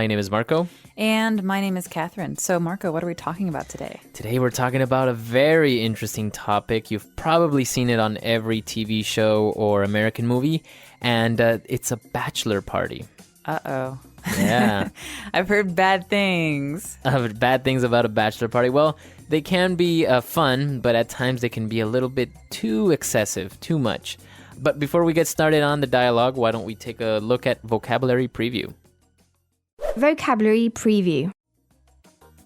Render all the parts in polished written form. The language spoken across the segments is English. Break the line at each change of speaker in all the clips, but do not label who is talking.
My name is Marco.
And my name is Catherine. So, Marco, what are we talking about today?
Today we're talking about a very interesting topic. You've probably seen it on every TV show or American movie, and it's a bachelor party.
Uh-oh.
Yeah.
I've heard bad things.
Bad things about a bachelor party. Well, they can be fun, but at times they can be a little bit too excessive, too much. But before we get started on the dialogue, why don't we take a look at vocabulary preview?
Vocabulary preview.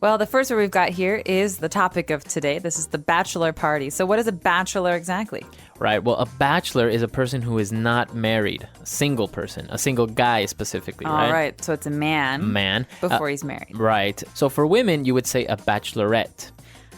Well, the first word we've got here is the topic of today. This is the bachelor party. So what is a bachelor exactly?
Right. Well, a bachelor is a person who is not married, a single person, a single guy specifically, right?
All right. So it's a man. Before he's married.
Right. So for women, you would say a bachelorette.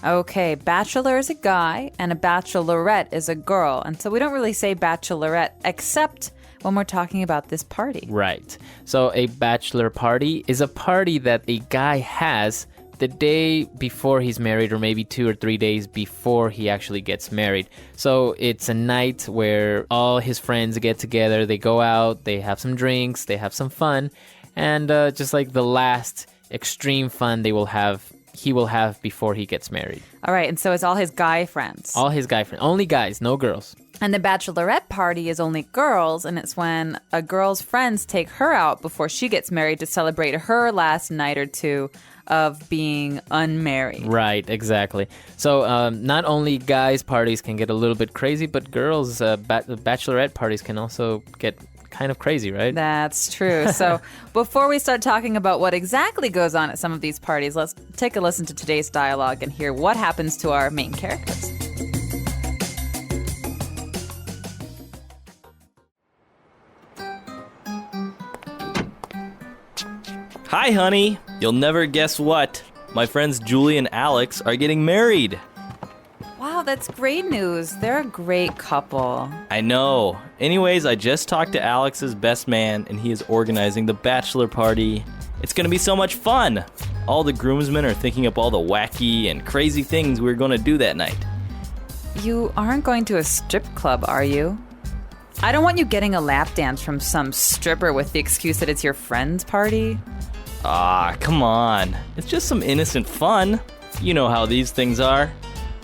Okay, bachelor is a guy and a bachelorette is a girl. And so we don't really say bachelorette except when we're talking about this party.
Right. So a bachelor party is a party that a guy has the day before he's married, or maybe 2 or 3 days before he actually gets married. So it's a night where all his friends get together, they go out, they have some drinks, they have some fun, and just like the last extreme fun he will have before he gets married.
All right, and so it's all his guy friends.
All his guy friends. Only guys, no girls.
And the bachelorette party is only girls, and it's when a girl's friends take her out before she gets married to celebrate her last night or two of being unmarried.
Right, exactly. So not only guys' parties can get a little bit crazy, but girls' bachelorette parties can also get kind of crazy, right?
That's true. So before we start talking about what exactly goes on at some of these parties, let's take a listen to today's dialogue and hear what happens to our main characters.
Hi, honey. You'll never guess what. My friends Julie and Alex are getting married.
Wow, that's great news. They're a great couple.
I know. Anyways, I just talked to Alex's best man, and he is organizing the bachelor party. It's going to be so much fun. All the groomsmen are thinking up all the wacky and crazy things we're going to do that night.
You aren't going to a strip club, are you? I don't want you getting a lap dance from some stripper with the excuse that it's your friend's party.
Ah, come on. It's just some innocent fun. You know how these things are.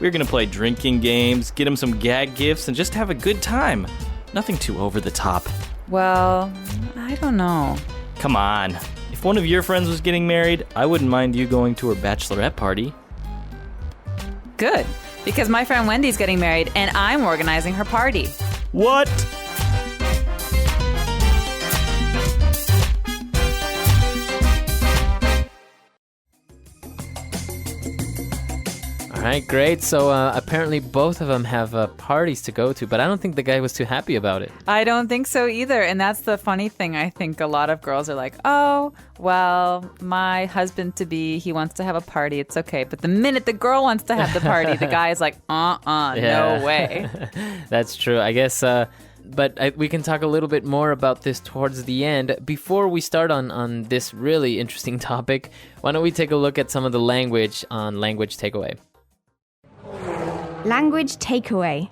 We're gonna play drinking games, get him some gag gifts, and just have a good time. Nothing too over the top.
Well, I don't know.
Come on. If one of your friends was getting married, I wouldn't mind you going to her bachelorette party.
Good, because my friend Wendy's getting married, and I'm organizing her party.
What?
All right, great. So apparently both of them have parties to go to, but I don't think the guy was too happy about it.
I don't think so either. And that's the funny thing. I think a lot of girls are like, oh, well, my husband-to-be, he wants to have a party. It's okay. But the minute the girl wants to have the party, the guy is like, no way.
That's true. I guess... But we can talk a little bit more about this towards the end. Before we start on this really interesting topic, why don't we take a look at some of the language on Language Takeaway?
Language takeaway.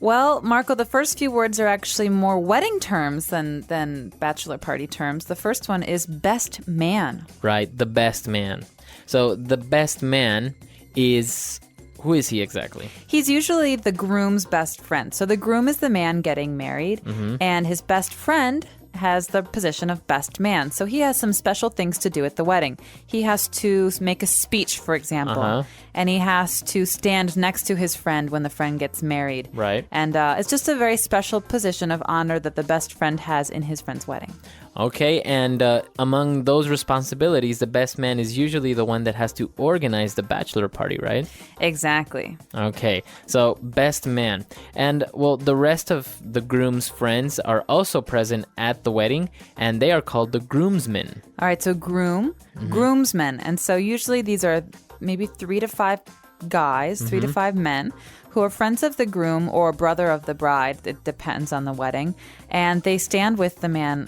Well, Marco, the first few words are actually more wedding terms than bachelor party terms. The first one is best man.
Right, the best man. So the best man is... Who is he exactly?
He's usually the groom's best friend. So the groom is the man getting married, and his best friend has the position of best man. So he has some special things to do at the wedding. He has to make a speech, for example, and he has to stand next to his friend when the friend gets married.
Right.
And it's just a very special position of honor that the best friend has in his friend's wedding.
Okay, and among those responsibilities, the best man is usually the one that has to organize the bachelor party, right?
Exactly.
Okay, so best man. And, well, the rest of the groom's friends are also present at the wedding, and they are called the groomsmen.
All right, so groomsmen. And so usually these are maybe 3 to 5 guys, 3 to 5 men who are friends of the groom or brother of the bride. It depends on the wedding. And they stand with the man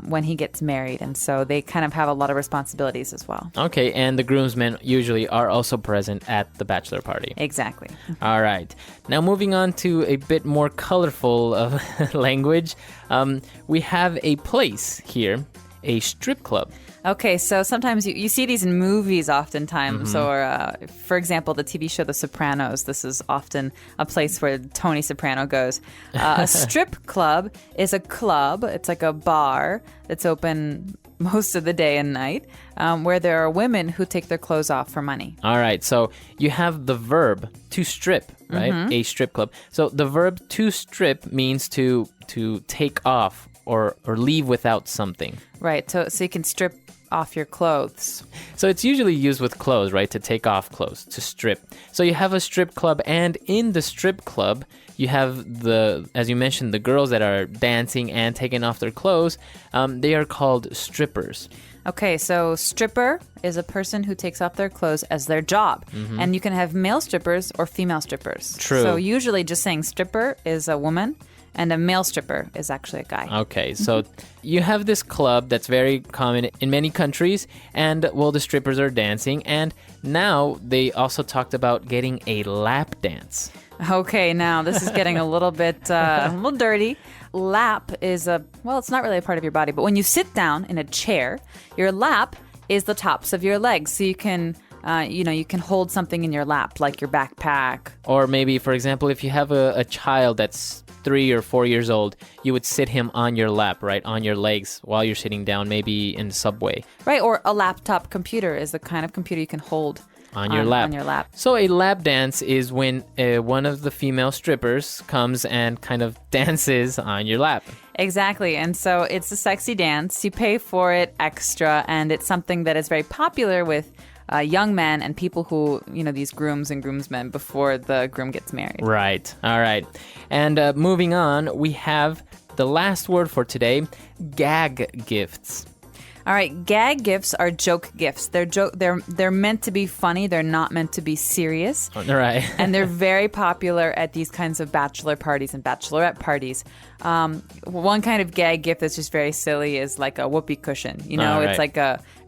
when he gets married. And so they kind of have a lot of responsibilities as well.
Okay, and the groomsmen usually are also present at the bachelor party.
Exactly.
All right. Now moving on to a bit more colorful language. We have a place here, a strip club.
Okay, so sometimes you see these in movies oftentimes, or for example, the TV show The Sopranos. This is often a place where Tony Soprano goes. A strip club is a club. It's like a bar that's open most of the day and night, where there are women who take their clothes off for money.
All right, so you have the verb to strip, right? A strip club. So the verb to strip means to take off or leave without something.
Right, so you can strip off your clothes.
So it's usually used with clothes, right? To take off clothes, to strip. So you have a strip club, and in the strip club, you have as you mentioned, the girls that are dancing and taking off their clothes. They are called strippers.
Okay, so stripper is a person who takes off their clothes as their job. And you can have male strippers or female strippers.
True.
So usually just saying stripper is a woman, and a male stripper is actually a guy.
Okay, so you have this club that's very common in many countries, and, well, the strippers are dancing, and now they also talked about getting a lap dance.
Okay, now this is getting a little bit a little dirty. Lap is it's not really a part of your body, but when you sit down in a chair, your lap is the tops of your legs, so you can you can hold something in your lap, like your backpack.
Or maybe, for example, if you have a child that's 3 or 4 years old, you would sit him on your lap, right, on your legs while you're sitting down, maybe in the subway.
Right, or a laptop computer is the kind of computer you can hold
on your lap. So a lap dance is when one of the female strippers comes and kind of dances on your lap.
Exactly. And so it's a sexy dance. You pay for it extra, and it's something that is very popular with young men and people who, these grooms and groomsmen before the groom gets married.
Right. All right. And moving on, we have the last word for today, gag gifts.
All right, gag gifts are joke gifts. They're meant to be funny. They're not meant to be serious.
Right.
And they're very popular at these kinds of bachelor parties and bachelorette parties. One kind of gag gift that's just very silly is like a whoopee cushion.
Right.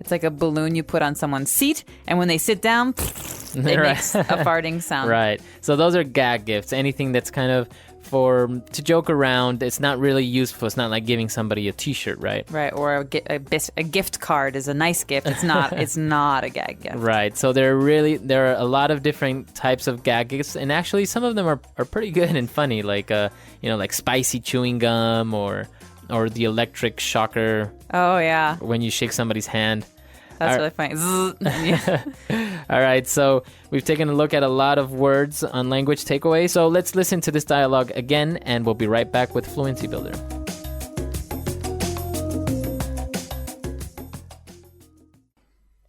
It's like a balloon you put on someone's seat, and when they sit down, it makes a farting sound.
Right. So those are gag gifts. Anything that's kind of to joke around. It's not really useful. It's not like giving somebody a T-shirt, right?
Right, or a gift card is a nice gift. It's not. It's not a gag gift.
Right. So there are a lot of different types of gag gifts, and actually some of them are pretty good and funny, like like spicy chewing gum or the electric shocker.
Oh yeah.
When you shake somebody's hand.
That's really funny. Yeah.
All right, so we've taken a look at a lot of words on Language Takeaway. So let's listen to this dialogue again, and we'll be right back with Fluency Builder.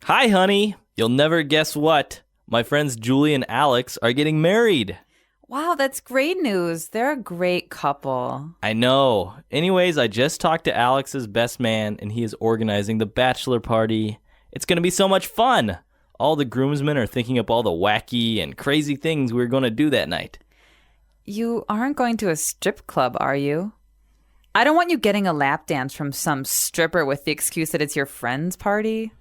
Hi, honey. You'll never guess what. My friends Julie and Alex are getting married.
Wow, that's great news. They're a great couple.
I know. Anyways, I just talked to Alex's best man, and he is organizing the Bachelor Party. It's going to be so much fun. All the groomsmen are thinking up all the wacky and crazy things we're going to do that night.
You aren't going to a strip club, are you? I don't want you getting a lap dance from some stripper with the excuse that it's your friend's party.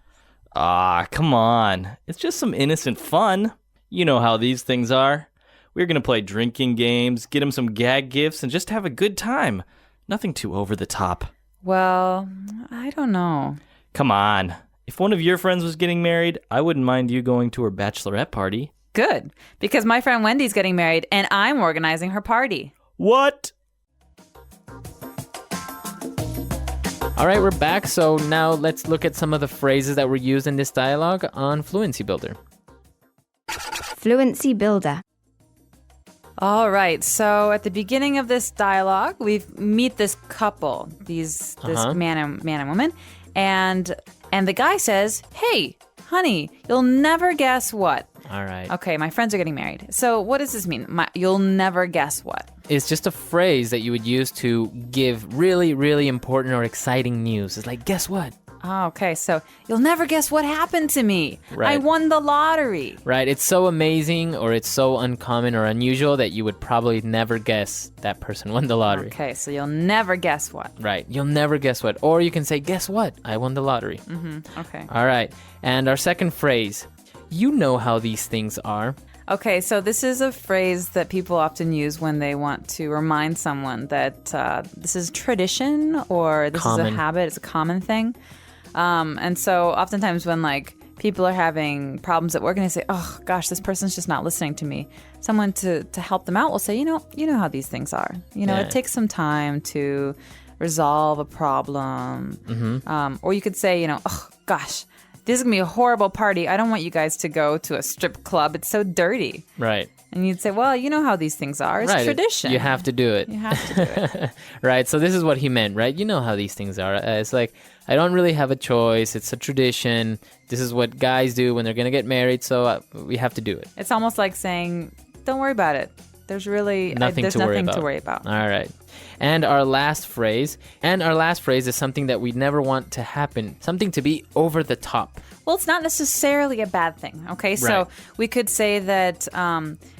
Ah, come on. It's just some innocent fun. You know how these things are. We're going to play drinking games, get him some gag gifts, and just have a good time. Nothing too over the top.
Well, I don't know.
Come on. If one of your friends was getting married, I wouldn't mind you going to her bachelorette party.
Good, because my friend Wendy's getting married, and I'm organizing her party.
What?
All right, we're back. So now let's look at some of the phrases that were used in this dialogue on Fluency Builder.
Fluency Builder.
All right, so at the beginning of this dialogue, we meet this couple, this man and woman, and the guy says, "Hey, honey, you'll never guess what."
All right.
Okay, my friends are getting married. So what does this mean? You'll never guess what?
It's just a phrase that you would use to give really, really important or exciting news. It's like, guess what?
Oh, okay, so you'll never guess what happened to me.
Right.
I won the lottery.
Right. It's so amazing, or it's so uncommon or unusual that you would probably never guess that person won the lottery.
Okay, so you'll never guess what?
Right. You'll never guess what. Or you can say, guess what? I won the lottery.
Mm-hmm. Okay.
All right. And our second phrase, you know how these things are.
Okay, so this is a phrase that people often use when they want to remind someone that this is tradition or this is a habit, it's a common thing. And so oftentimes when like people are having problems at work and they say, oh gosh, this person's just not listening to me, someone to help them out will say, you know how these things are. It takes some time to resolve a problem. Or you could say, oh gosh, this is going to be a horrible party. I don't want you guys to go to a strip club. It's so dirty.
Right.
And you'd say, well, you know how these things are. It's tradition.
You have to do it.
You have to do it.
Right. So this is what he meant, right? You know how these things are. It's like, I don't really have a choice. It's a tradition. This is what guys do when they're going to get married. So we have to do it.
It's almost like saying, don't worry about it. There's really
nothing to worry about. All right. And our last phrase is something that we never want to happen, something to be over the top.
Well, it's not necessarily a bad thing, okay?
Right.
So we could say that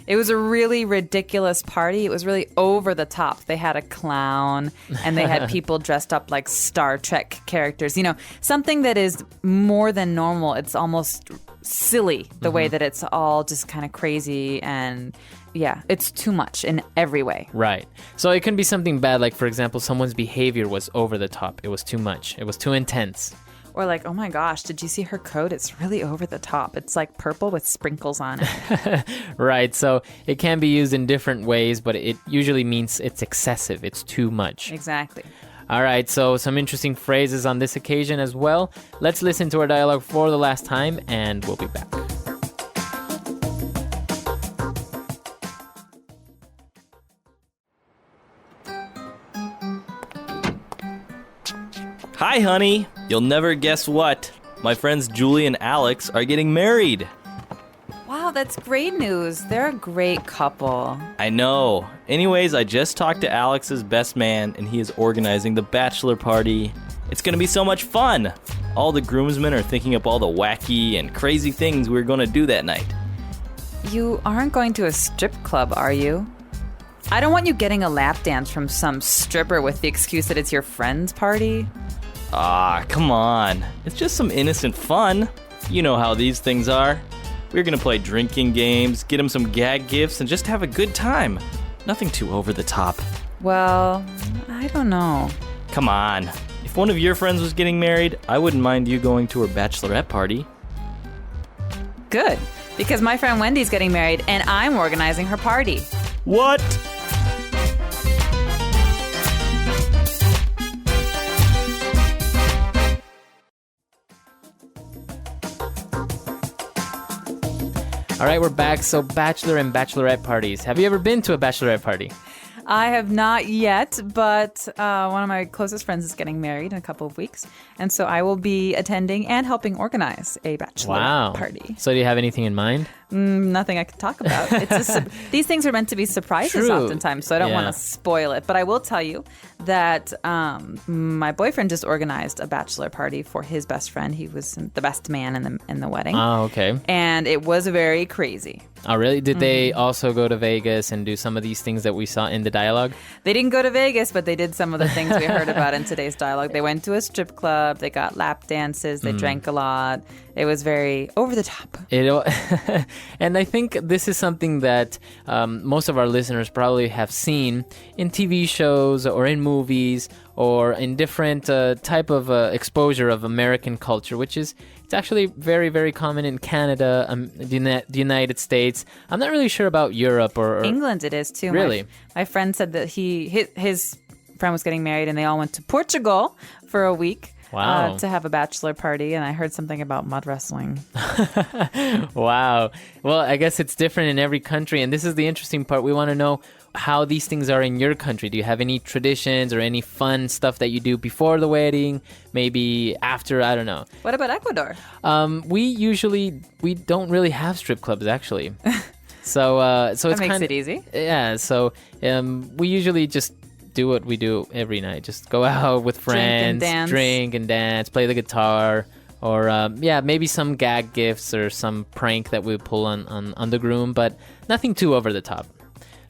it was a really ridiculous party. It was really over the top. They had a clown and they had people dressed up like Star Trek characters. Something that is more than normal. It's almost silly the way that it's all just kind of crazy and... yeah, it's too much in every way.
Right. So it can be something bad, like, for example, someone's behavior was over the top. It was too much. It was too intense.
Or like, oh my gosh, did you see her coat? It's really over the top. It's like purple with sprinkles on it.
Right. So it can be used in different ways, but it usually means it's excessive. It's too much.
Exactly.
All right. So some interesting phrases on this occasion as well. Let's listen to our dialogue for the last time, and we'll be back.
Hi, honey. You'll never guess what. My friends Julie and Alex are getting married.
Wow, that's great news. They're a great couple.
I know. Anyways, I just talked to Alex's best man, and he is organizing the Bachelor Party. It's going to be so much fun. All the groomsmen are thinking up all the wacky and crazy things we're going to do that night.
You aren't going to a strip club, are you? I don't want you getting a lap dance from some stripper with the excuse that it's your friend's party.
Ah, come on. It's just some innocent fun. You know how these things are. We're gonna play drinking games, get him some gag gifts, and just have a good time. Nothing too over the top.
Well, I don't know.
Come on. If one of your friends was getting married, I wouldn't mind you going to her bachelorette party.
Good, because my friend Wendy's getting married, and I'm organizing her party.
What?
All right, we're back. So bachelor and bachelorette parties. Have you ever been to a bachelorette party?
I have not yet, but one of my closest friends is getting married in a couple of weeks. And so I will be attending and helping organize a bachelor party.
So do you have anything in mind?
Nothing I can talk about. These things are meant to be surprises oftentimes, so I don't want to spoil it. But I will tell you that my boyfriend just organized a bachelor party for his best friend. He was the best man in the wedding.
Oh, okay.
And it was very crazy.
Oh, really? Did they also go to Vegas and do some of these things that we saw in the dialogue?
They didn't go to Vegas, but they did some of the things we heard about in today's dialogue. They went to a strip club. They got lap dances. They drank a lot. It was very over the top.
And I think this is something that most of our listeners probably have seen in TV shows or in movies or in different type of exposure of American culture, which is it's actually very, very common in Canada, the United States. I'm not really sure about Europe or
England. It is too.
Really,
my friend said that his friend was getting married, and they all went to Portugal for a week.
Wow.
To have a bachelor party, and I heard something about mud wrestling.
Wow. Well, I guess it's different in every country, and this is the interesting part. We want to know how these things are in your country. Do you have any traditions or any fun stuff that you do before the wedding, maybe after? I don't know.
What about Ecuador?
We don't really have strip clubs, actually. So it's
that makes it easy.
Yeah. So we usually just do what we do every night. Just go out with friends, drink and dance, play the guitar, or maybe some gag gifts or some prank that we pull on the groom, but nothing too over the top.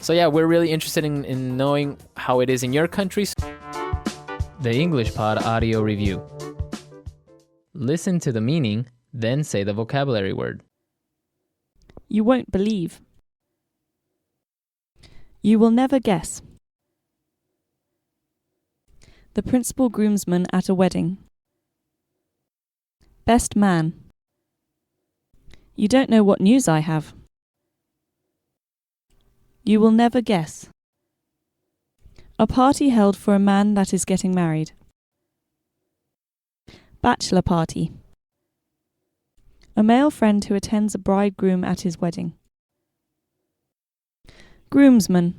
So yeah, we're really interested in knowing how it is in your country. The English Pod Audio Review. Listen to the meaning, then say the vocabulary word.
You won't believe. You will never guess. The principal groomsman at a wedding. Best man. You don't know what news I have. You will never guess. A party held for a man that is getting married. Bachelor party. A male friend who attends a bridegroom at his wedding. Groomsman.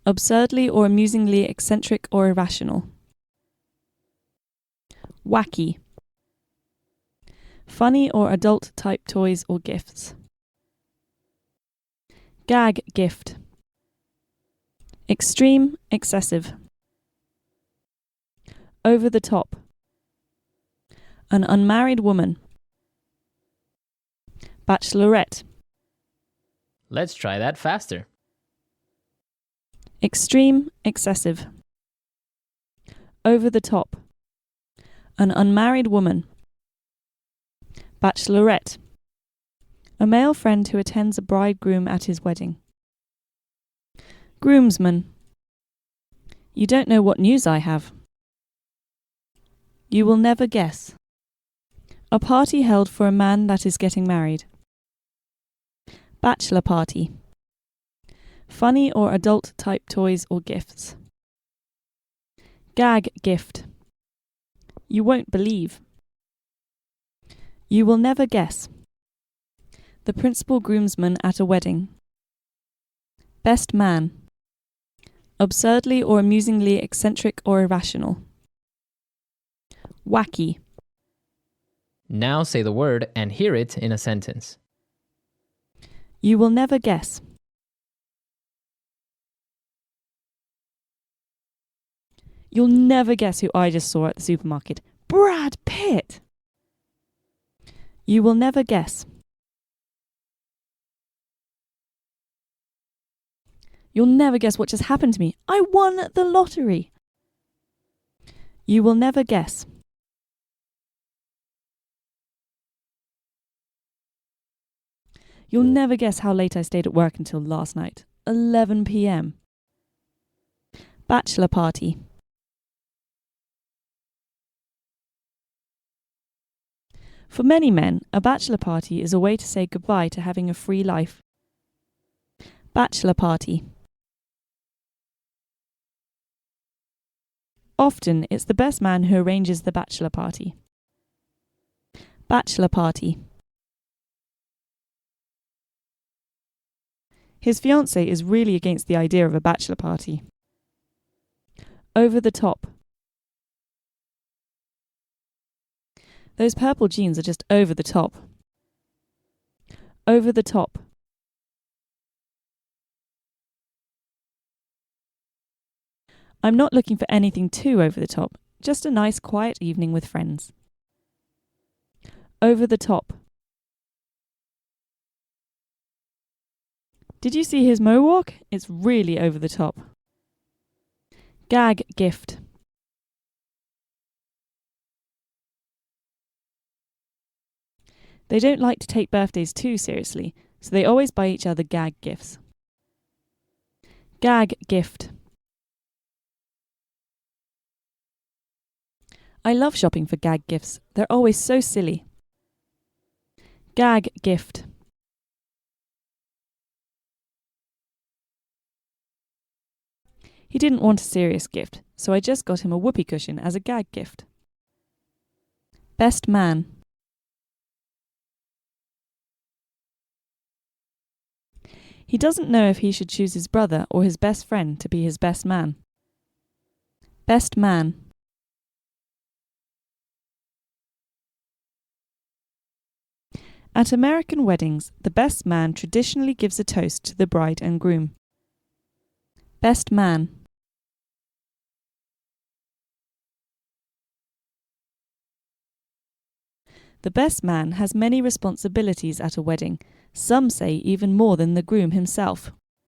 Absurdly or amusingly eccentric or irrational. Wacky. Funny or adult type toys or gifts. Gag gift. Extreme, excessive. Over the top. An unmarried woman. Bachelorette.
Let's try that faster.
Extreme, excessive. Over the top. An unmarried woman. Bachelorette. A male friend who attends a bridegroom at his wedding. Groomsman. You don't know what news I have. You will never guess. A party held for a man that is getting married. Bachelor party. Funny or adult type toys or gifts. Gag gift. You won't believe. You will never guess. The principal groomsman at a wedding. Best man. Absurdly or amusingly eccentric or irrational. Wacky.
Now say the word and hear it in a sentence.
You will never guess. You'll never guess who I just saw at the supermarket. Brad Pitt! You will never guess. You'll never guess what just happened to me. I won the lottery. You will never guess. You'll never guess how late I stayed at work until last night. 11 p.m. Bachelor party. For many men, a bachelor party is a way to say goodbye to having a free life. Bachelor party. Often, it's the best man who arranges the bachelor party. Bachelor party. His fiancée is really against the idea of a bachelor party. Over the top. Those purple jeans are just over the top. Over the top. I'm not looking for anything too over the top, just a nice quiet evening with friends. Over the top. Did you see his mohawk? It's really over the top. Gag gift. They don't like to take birthdays too seriously, so they always buy each other gag gifts. Gag gift. I love shopping for gag gifts. They're always so silly. Gag gift. He didn't want a serious gift, so I just got him a whoopee cushion as a gag gift. Best man. He doesn't know if he should choose his brother or his best friend to be his best man. Best man. At American weddings, the best man traditionally gives a toast to the bride and groom. Best man. The best man has many responsibilities at a wedding, some say even more than the groom himself.